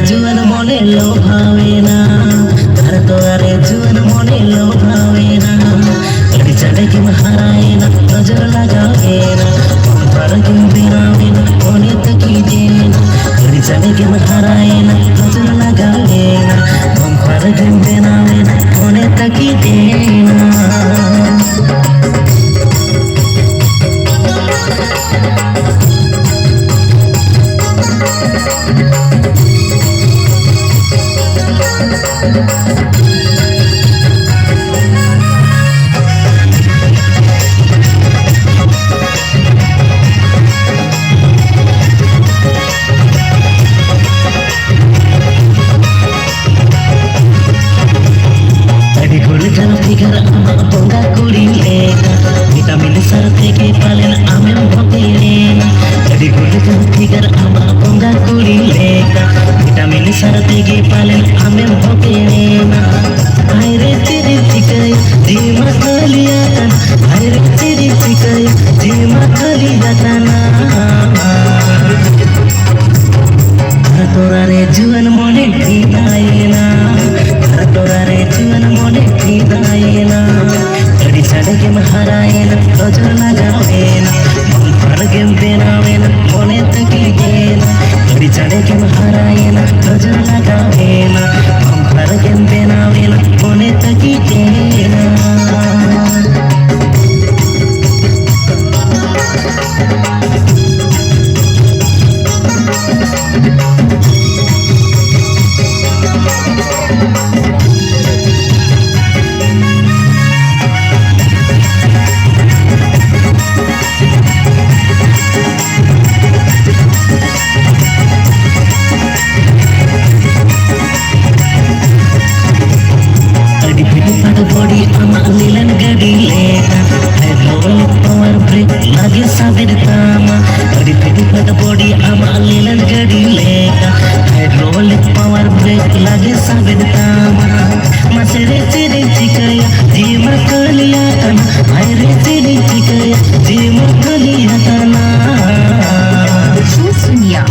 जुवन मने लोभावे ना तार तोरे जुवन मने लोभावे ना अड़ी चढ़े की महाराए ना नजर लगावे ना पर की बिनावे ना कोने तकी देना अड़ी चढ़े की महाराए ना नजर लगावे ना पर की बिनावे ना कोने तकी देना फिगर पोंगा कुड़ी लेना विटामिन सरते के पालन आमें भोगे लेना जड़ी गुड़ का फिगर पोंगा कुड़ी लेना विटामिन सरते के पालन आमें भोगे लेना आयरे तेरी चिकई जीमा खालिया तन आयरे तेरी चिकई जीमा खालिया तना तोरा रे जुवन मोने पीनायना तोरा रे जुवन मोने पीनायना अड़ी चढ़े के महारायना नजर लगावेना पर के बेनावेना मोने तकी देना अड़ी चढ़े के महारायना नजर लगावेना पर के बेनावेना मोने तकी देना बॉडी अमा लीलन गड़ी लेना हाइड्रोलिक पावर ब्रेक लगे साबिर तामा गड़ी फिटी फट बॉडी अमा लीलन गड़ी लेना हाइड्रोलिक पावर ब्रेक लगे साबिर तामा मसरे तेरे चिकया जीमा कलिया तना हायरे तेरे चिकया जीमा कलिया तना सुनिया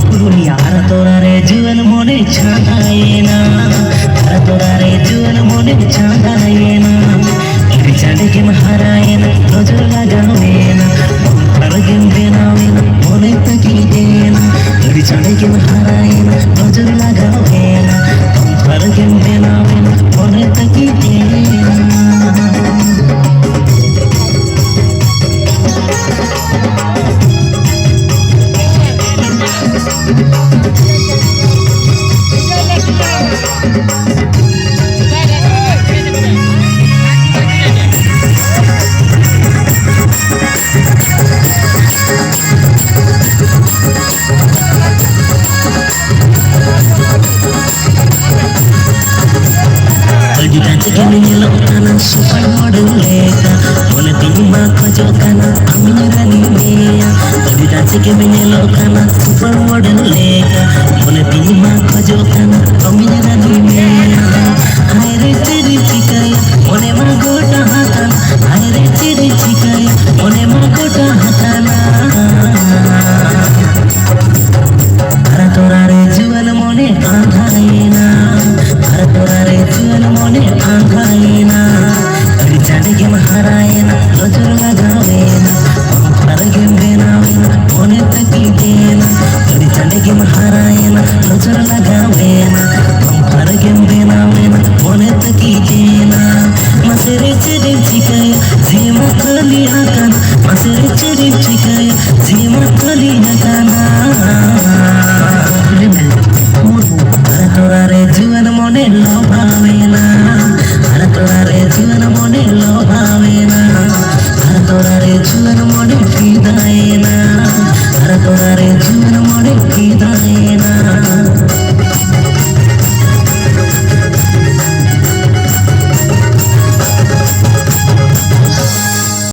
पुरुलिया तोरा रे जुवन मोने छानायना तोरा रे जुवन मोने छानायना अड़ी चढ़े के महारायना नजर लगावेना पर के बेनावेना मोने तकी देना अड़ी चढ़े के महारायना नजर लगावेना पर के बेनावेना मोने तकी देना super model leka mone tima khojo kana ami rani meya odi dance ke mene lokana super model leka mone tima khojo kana ami rani meya haire teri chikaya mone ma gota hatan haire teri chikaya mone ma gota hatana ara tora re juwan mone aanghaina ara tora re juwan mone aanghaina चढ़े के महारायना नजर लगावेना पर के बेनावेना मोने तकी देना अड़ी चढ़े के महारायना नजर लगावेना पर के बेनावेना मोने तकी देना मसरे चढ़े चिकया जीमा खालिया तना मसरे चढ़े चिकया जीमा खालिया तना